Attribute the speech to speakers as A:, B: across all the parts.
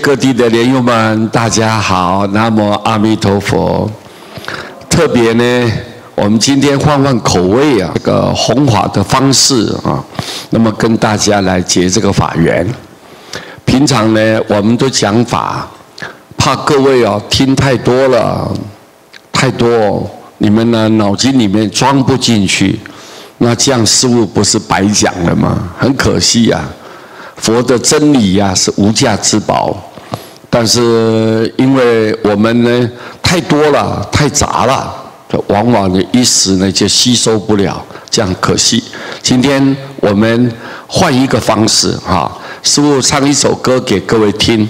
A: 各地的莲友们，大家好，南无阿弥陀佛。特别呢，我们今天换换口味啊，这个弘法的方式啊，那么跟大家来结这个法缘。平常呢，我们都讲法，怕各位啊听太多了，太多，你们呢脑筋里面装不进去，那这样师父不是白讲了吗？很可惜啊。佛的真理呀是无价之宝，但是因为我们呢太多了、太杂了，往往呢一时呢就吸收不了，这样可惜。今天我们换一个方式哈，师父唱一首歌给各位听，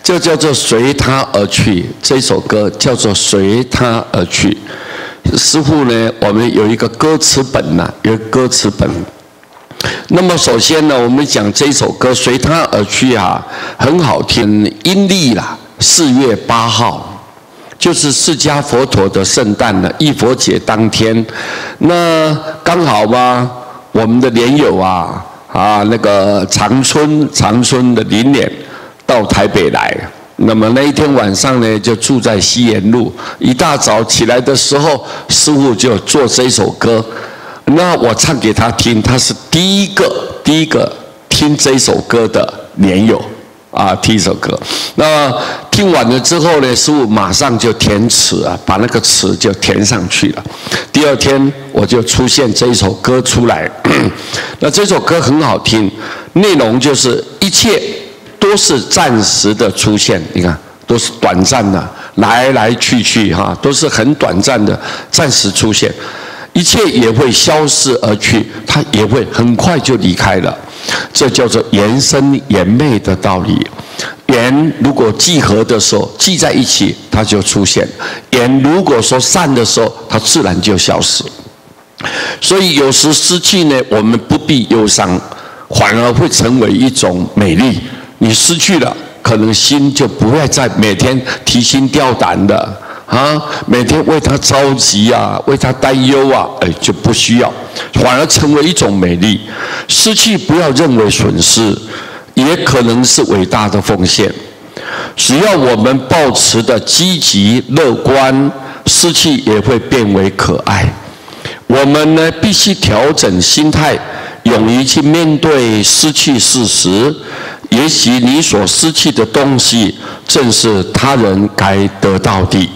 A: 这叫做随他而去。这首歌叫做随他而去。师父呢，我们有一个歌词本呐，有一个歌词本。那么首先呢，我们讲这首歌随他而去啊，很好听。阴历啦，4月8号，就是释迦佛陀的圣诞了，忆佛节当天。那刚好吧，我们的莲友啊，那个长春的林莲到台北来。那么那一天晚上呢，就住在西延路。一大早起来的时候，师父就做这首歌。那我唱给他听，他是第一个听这首歌的莲友啊，听一首歌。那听完了之后呢，师父马上就填词啊，把那个词就填上去了。第二天我就出现这首歌出来。那这首歌很好听，内容就是一切都是暂时的出现，你看都是短暂的，来来去去哈，都是很短暂的，暂时出现。一切也会消逝而去，它也会很快就离开了。这叫做缘生缘灭的道理。缘如果聚合的时候，聚在一起，它就出现；缘如果说散的时候，它自然就消失。所以有时失去呢，我们不必忧伤，反而会成为一种美丽。你失去了，可能心就不会再每天提心吊胆的。每天为他着急啊，为他担忧啊，就不需要，反而成为一种美丽。失去不要认为损失，也可能是伟大的奉献。只要我们抱持的积极乐观，失去也会变为可爱。我们呢，必须调整心态，勇于去面对失去事实。也许你所失去的东西，正是他人该得到的。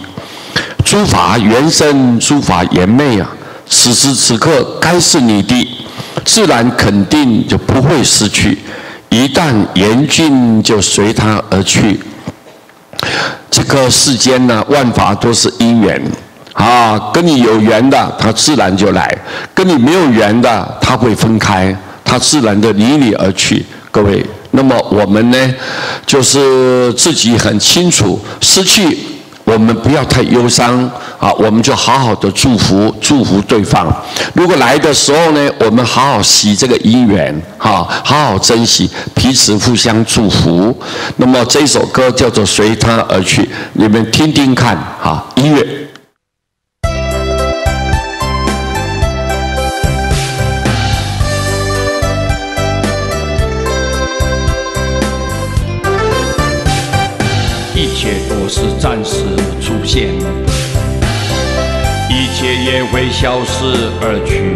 A: 诸法缘生，诸法缘灭啊！此时此刻该是你的，自然肯定就不会失去。一旦缘尽，就随它而去。这个世间呢，万法都是因缘啊，跟你有缘的，它自然就来；跟你没有缘的，它会分开，它自然的离你而去。各位，那么我们呢，就是自己很清楚，失去。我们不要太忧伤啊，我们就好好的祝福对方。如果来的时候呢，我们好好惜这个因缘，好好珍惜，彼此互相祝福。那么这首歌叫做《随他而去》，你们听听看啊，音乐。
B: 一切都是暂时出现，一切也会消失而去。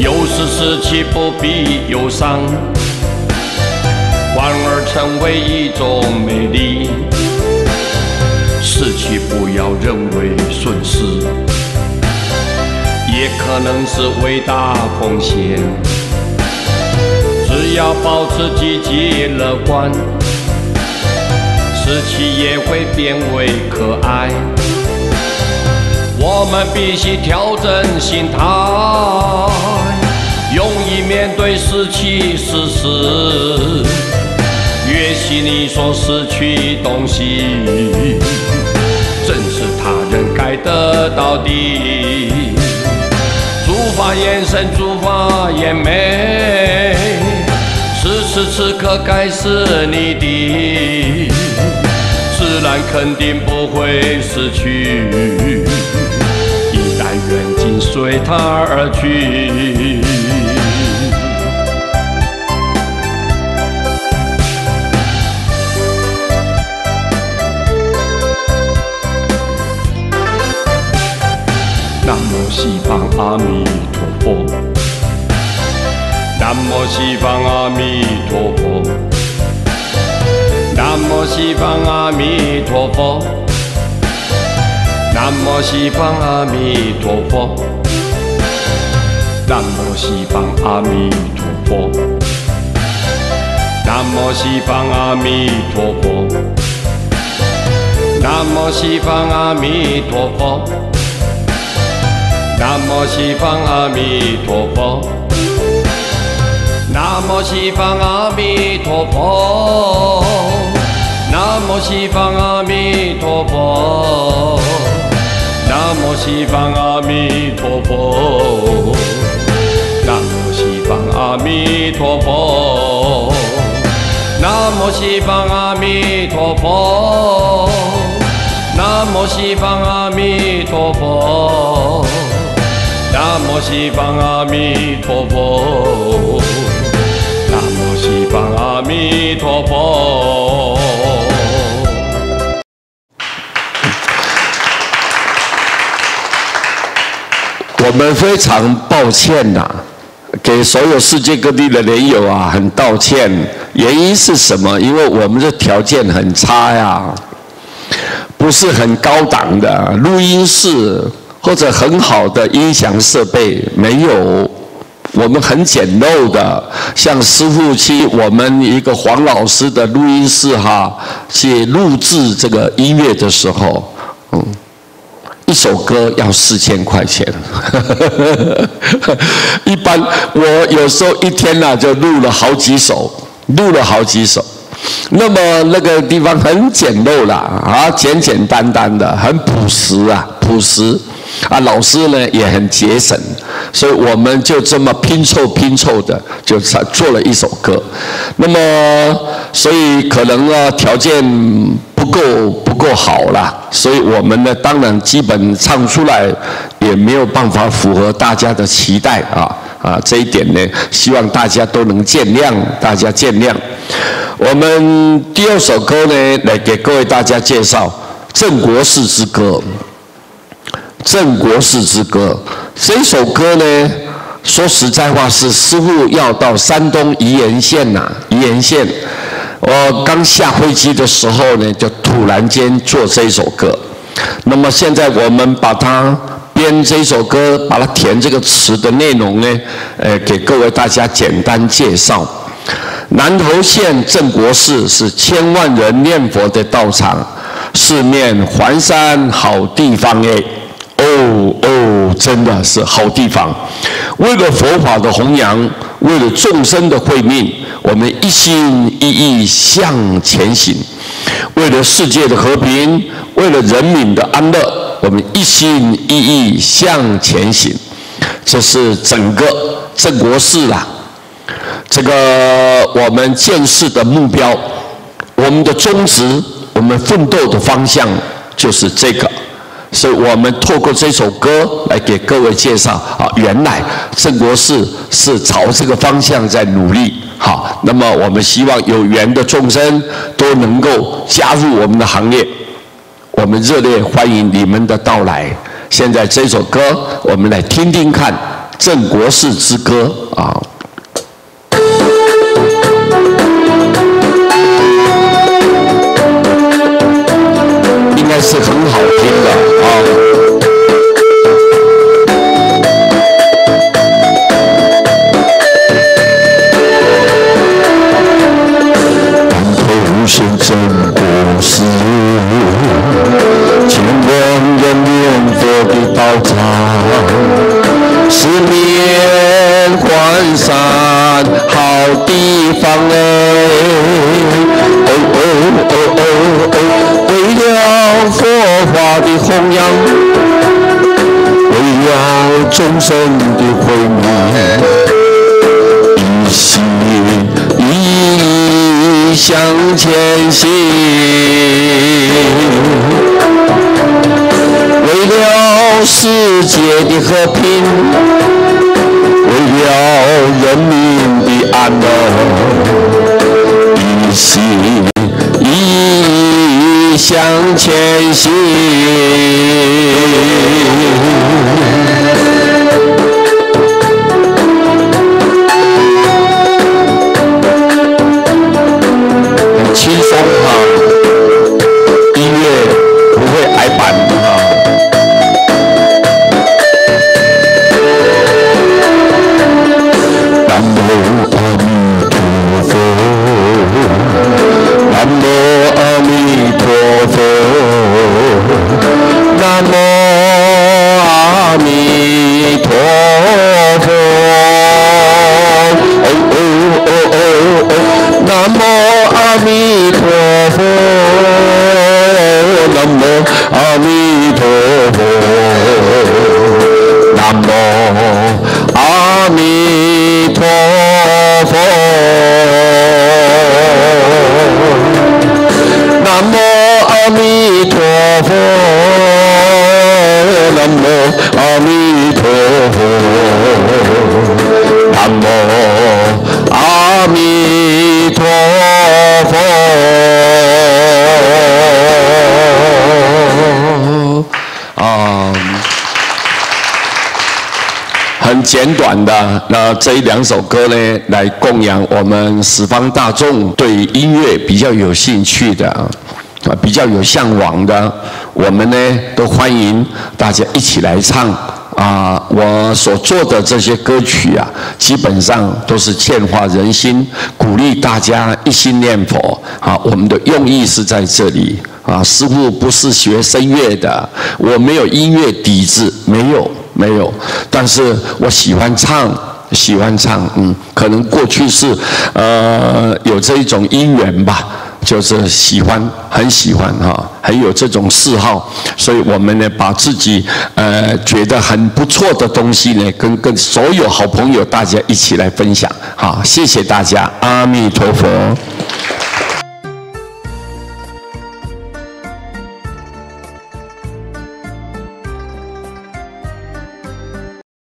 B: 有时失去不必忧伤，反而成为一种美丽。失去不要认为损失，也可能是伟大奉献。只要保持积极乐观，失去也会变为可爱。我们必须调整心态，勇于面对失去事实。也许你所失去东西，正是他人该得到的。诸法缘生，诸法缘灭，此时此刻该是你的，自然肯定不会失去。一旦缘尽，随它而去。方阿弥陀佛，南无西方阿弥陀佛，南无西方阿弥陀佛，南无西方阿弥陀佛，南无西方阿弥陀佛，南无西方阿弥陀佛，南无西方阿弥陀佛，南无西方阿弥陀佛，南无西方阿弥陀佛，南无西方阿弥陀佛，南无西方阿弥陀佛，南无西方阿弥陀佛，南无西方阿弥陀佛，南无西方阿弥陀佛，南无西方阿弥陀佛，南无西方阿弥陀佛。
A: 我们非常抱歉呐，给所有世界各地的莲友啊，很道歉。原因是什么？因为我们的条件很差呀，不是很高档的录音室或者很好的音响设备没有。我们很简陋的，像师父去我们一个黄老师的录音室去录制这个音乐的时候，一首歌要4000块钱，一般我有时候一天就录了好几首。那么那个地方很简陋啦，简简单单的，很朴实。老师呢也很节省，所以我们就这么拼凑的，就做了一首歌。那么，所以可能条件不够好啦，所以我们呢当然基本唱出来也没有办法符合大家的期待这一点呢，希望大家都能见谅，我们第2首歌呢，来给各位大家介绍《镇国寺之歌》。镇国寺之歌这首歌呢，说实在话是师父要到山东宜源县我刚下飞机的时候呢，就突然间做这首歌。那么现在我们把它编这首歌，把它填这个词的内容呢，给各位大家简单介绍。南投县镇国寺是1000万人念佛的道场，四面环山好地方真的是好地方。为了佛法的弘扬，为了众生的慧命，我们一心一意向前行；为了世界的和平，为了人民的安乐，我们一心一意向前行。这是整个镇国寺这个我们建寺的目标，我们的宗旨，我们奋斗的方向就是这个。所以我们透过这首歌来给各位介绍原来镇国寺是朝这个方向在努力。好，那么我们希望有缘的众生都能够加入我们的行列，我们热烈欢迎你们的到来。现在这首歌我们来听听看，《镇国寺之歌》应该是很好听的是镇国寺，1000万人念佛的道场，四面环山好地方为了佛法的弘扬，为了众生的慧命，一心一意向前行，为了世界的和平，为了人民的安乐，一心一意向前行。阿弥陀佛，南无阿弥陀佛，南无阿弥陀佛，南无阿弥陀佛，南无阿弥陀佛，南无阿弥陀佛。很简短的，那这2首歌呢，来供养我们十方大众对音乐比较有兴趣的比较有向往的，我们呢都欢迎大家一起来唱。我所做的这些歌曲啊，基本上都是劝化人心，鼓励大家一心念佛。我们的用意是在这里。师父不是学声乐的，我没有音乐底子，没有。但是我喜欢唱，可能过去是有这一种因缘吧。就是很喜欢很有这种嗜好，所以我们呢把自己觉得很不错的东西呢，跟所有好朋友大家一起来分享。好，谢谢大家，阿弥陀佛。